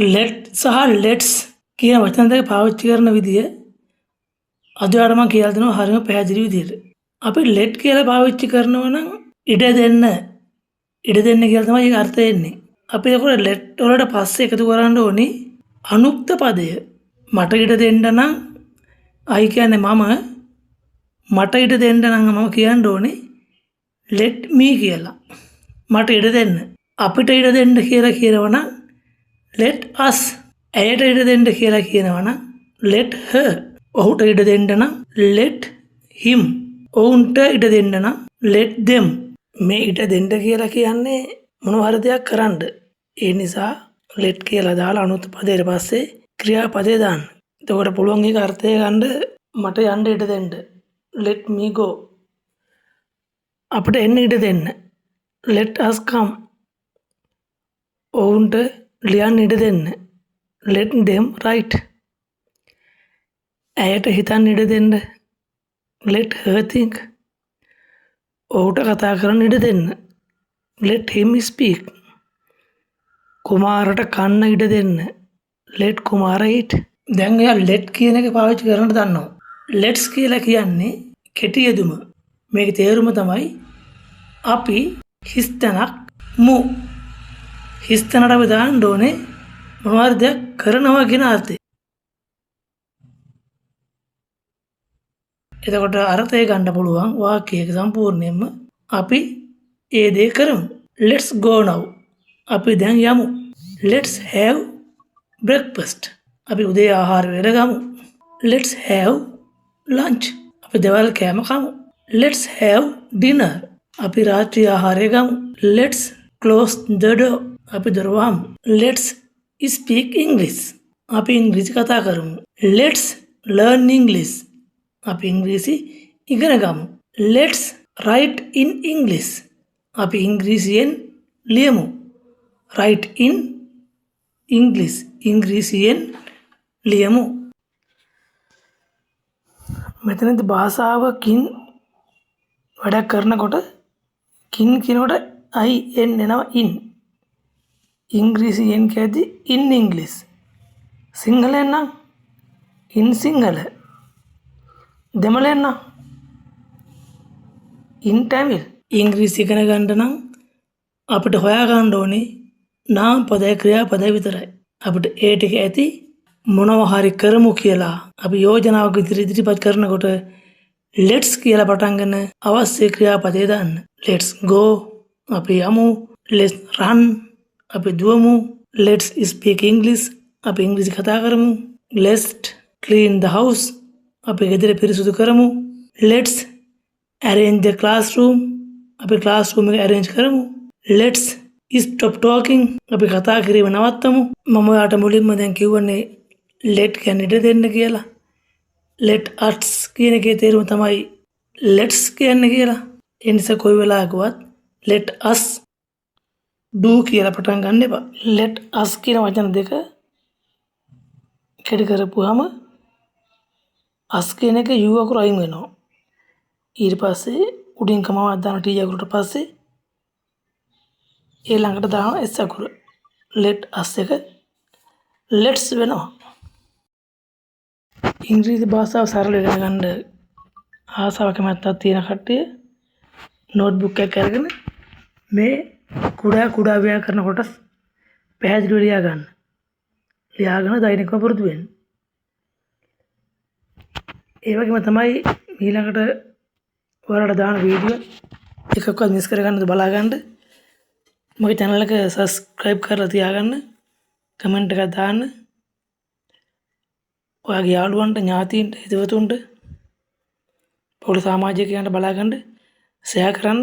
let සහ let's කියන වචන දෙක පාවිච්චි කරන විදිය අද ඔයාලට මම කියලා දෙනවා හරිම පැහැදිලි විදියට. අපි let කියලා පාවිච්චි කරනවා නම් ඉඩ දෙන්න කියලා තමයි ඒක අර්ථය එන්නේ. අපි ඒකට let වලට පස්සේ එකතු කරන්න ඕනි අනුක්ත පදය. මට ඉඩ දෙන්න නම් I කියන්නේ මම මට ඉඩ දෙන්න නම් මම කියන්න ඕනේ let me කියලා. මට ඉඩ දෙන්න. අපිට ඉඩ දෙන්න කියලා කියනවා නම් let us. ඇයට ඉඩ දෙන්න කියලා කියනවා නම් let her. ඔහුට ඉඩ දෙන්න නම් let him. ඔවුන්ට ඉඩ දෙන්න නම් let them. මේ ඉඩ දෙන්න කියලා කියන්නේ මොනවා හරි දෙයක් කරන්න. ඒ නිසා let කියලා දාලා අනුත් පදයට පස්සේ ක්‍රියාපදේ දාන්න. එතකොට පුළුවන් ඒක අර්ථය ගන්න මට යන්න ඉඩ දෙන්න. let me go. අපිට එන්න ඉඩ දෙන්න. let us come. ඔවුන්ට ලියන්න ඉඩ දෙන්න. let them write. ඇයට හිතන්න ඉඩ දෙන්න. let her think. ඔහුට කතා කරන්න ඉඩ දෙන්න. let him speak. කුමාරට කන්න ඉඩ දෙන්න. let කුමාර eat. දැන් එයා let කියන එක පාවිච්චි කරන්න දන්නවා. let's කියලා කියන්නේ කෙටි යෙදුම. මේකේ තේරුම තමයි අපි හිස්තැනක් මු. හිස්තැනට අපි දාන්න ඕනේ මොනවාරි දෙයක් කරනවා කියන අර්ථය. එතකොට අර්ථය ගන්න පුළුවන් වාක්‍යයක සම්පූර්ණයෙන්ම අපි ඒ දේ කරමු. let's go now. අපි දැන් යමු. let's have breakfast. අපි උදේ ආහාර වේල ගමු. let's have lunch. අපි දවල් කෑම කමු. let's have dinner. අපි රාත්‍රී ආහාරය ගමු. let's close the door. අපි දොර වහමු. let's speak English. අපි ඉංග්‍රීසි කතා කරමු. let's learn English. අපි ඉංග්‍රීසි ඉගෙන ගමු. let's write in English. අපි ඉංග්‍රීසියෙන් ලියමු. write in English. ඉංග්‍රීසියෙන් ලියමු. මෙතනදී භාෂාවකින් වැඩක් කරනකොට කින් කියනකොට I N එනවා in. ඉංග්‍රීසියෙන් කියද්දි in English. සිංහලෙන් නම් in සිංහල. දෙමළෙන් නම් in Tamil. ඉංග්‍රීසි ඉගෙන ගන්න නම් අපිට හොයා ගන්න ඕනේ නාම පදය ක්‍රියාපදය විතරයි. අපිට ඒ ටික ඇති මොනවා හරි කරමු කියලා අපි යෝජනාවක් ඉදිරිපත් කරනකොට let's කියලා පටන් ගන්න අවශ්‍ය ක්‍රියාපදේ දාන්න. let's go. අපි යමු. let's run. අපි දුවමු. let's speak English. අපි ඉංග්‍රීසි කතා කරමු. let's clean the house. අපි ගෙදර පිරිසිදු කරමු. let's arrange the classroom. අපි classroom එක arrange කරමු. let's stop talking. අපි කතා කිරීම නවත්තමු. මම ඔයාලට මුලින්ම දැන් කිව්වනේ let කියන්නේ ඉඩ දෙන්න කියලා. let us කියන එකේ තේරුම තමයි let's කියන්නේ කියලා. ඒ නිසා කොයි වෙලාවකවත් let us do කියලා පටන් ගන්න එපා. let us කියන වචන දෙක කෙටි කරපුවාම us කියන එක u අකුර අයින් වෙනවා. ඊට පස්සේ උඩින් කමාවක් දාන t අකුරට පස්සේ ඒ ළඟට දාන s අකුර. let us එක let's වෙනවා. ඉංග්‍රීසි භාෂාව සරල ඉගෙන ගන්න ආසාවක් මැත්තක් තියෙන කට්ටිය නෝට්බුක් එකක් අරගෙන මේ කුඩා ව්‍යාකරණ කොටස් පැහැදිලිව ලියා ගන්න. ලියාගෙන දෛනිකව පුරුදු වෙන්න. ඒ වගේම තමයි ඊළඟට ඔයාලට දාන වීඩියෝ එකක්වත් මිස් කරගන්නද බලාගන්න. මගේ channel එක subscribe කරලා තියාගන්න. කමෙන්ට් එකක් දාන්න. ඔයාගේ යාළුවන්ට ඥාතීන්ට හිතවතුන්ට පොළු සමාජිකයන්ට බලාගන්න ෂෙයා කරන්න.